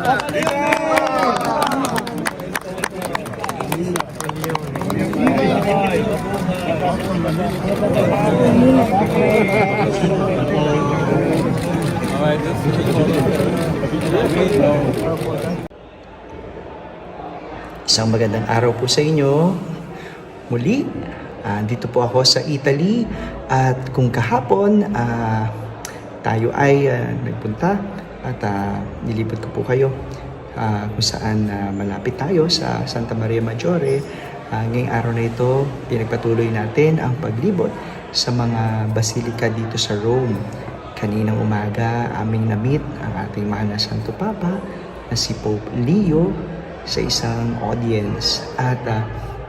Isang magandang araw po sa inyo. Muli, dito po ako sa Italy at kung kahapon tayo ay nagpunta at nilipot ko po kayo kung saan malapit tayo sa Santa Maria Maggiore. Ngayong araw na ito, pinagpatuloy natin ang paglibot sa mga basilika dito sa Rome. Kaninang umaga, aming na-meet ang ating mahal na Santo Papa na si Pope Leo sa isang audience. At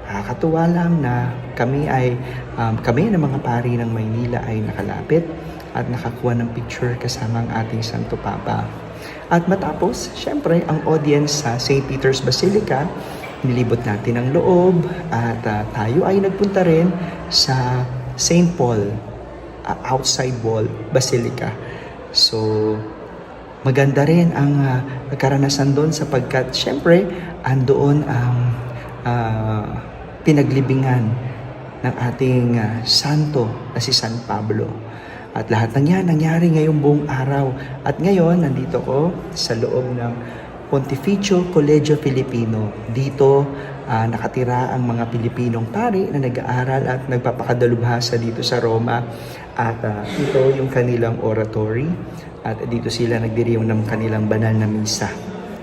nakakatuwa lang na kami ng mga pari ng Maynila ay nakalapit at nakakuha ng picture kasama ang ating Santo Papa. At matapos, syempre, ang audience sa St. Peter's Basilica, nilibot natin ang loob at tayo ay nagpunta rin sa St. Paul outside wall Basilica. So, maganda rin ang karanasan doon sapagkat syempre andoon ang pinaglibingan ng ating santo na si San Pablo. At lahat ng yan nangyari ngayong buong araw. At ngayon, nandito ko sa loob ng Pontificio Collegio Filipino. Dito nakatira ang mga Pilipinong pari na nag-aaral at nagpapakadalubhasa dito sa Roma. At ito yung kanilang oratory. At dito sila nagdiriwang ng kanilang banal na misa.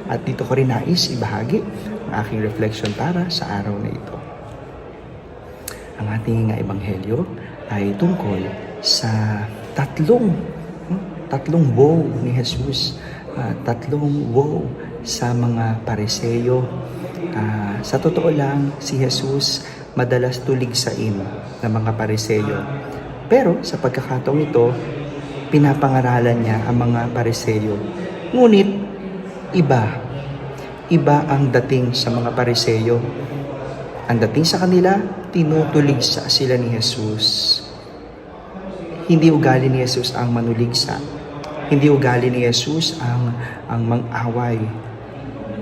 At dito ko rin nais ibahagi ang aking reflection para sa araw na ito. Ang ating ebanghelyo ay tungkol sa tatlong woe ni Jesus. Tatlong woe sa mga Pariseyo. Sa totoo lang, si Jesus madalas tuligsain ng mga Pariseyo. Pero sa pagkakataong ito, pinapangaralan niya ang mga Pariseyo. Ngunit, iba ang dating sa mga Pariseyo. Ang dating sa kanila, tinutuligsa sila ni Jesus. Hindi ugali ni Jesus ang manuligsa. Hindi ugali ni Jesus ang mang-away.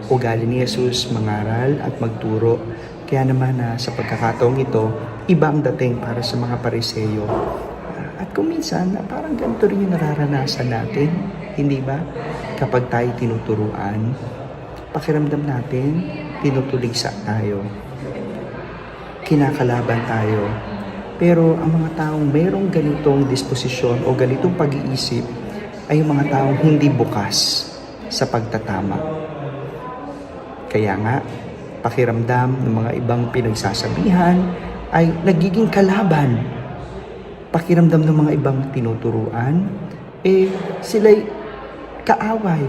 Ugali ni Jesus mangaral at magturo. Kaya naman sa pagkakataong ito, iba ang dating para sa mga Pariseyo. At kung minsan, parang ganito rin yung nararanasan natin, hindi ba? Kapag tayo tinuturuan, pakiramdam natin, tinutuligsa tayo. Kinakalaban tayo. Pero ang mga taong mayroong ganitong disposisyon o ganitong pag-iisip ay yung mga taong hindi bukas sa pagtatama. Kaya nga, pakiramdam ng mga ibang pinagsasabihan ay nagiging kalaban. Pakiramdam ng mga ibang tinuturuan, sila'y kaaway.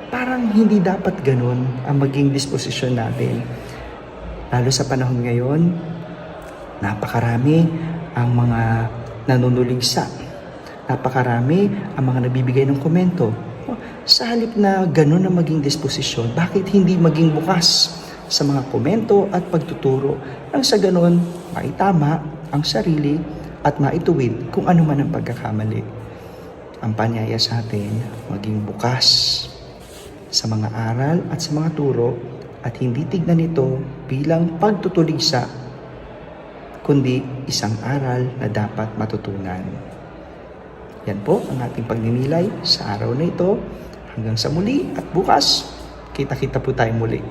Parang hindi dapat ganun ang maging disposisyon natin. Lalo sa panahon ngayon, napakarami ang mga nanunuligsa. Napakarami ang mga nabibigay ng komento. Sa halip na ganun ang maging disposisyon, bakit hindi maging bukas sa mga komento at pagtuturo nang sa ganun maitama ang sarili at maituwid kung ano man ang pagkakamali. Ang panyaya sa atin, maging bukas sa mga aral at sa mga turo at hindi tignan ito bilang pagtutuligsa, kundi isang aral na dapat matutunan. Yan po ang ating pagninilay sa araw na ito. Hanggang sa muli at bukas, kita-kita po tayo muli.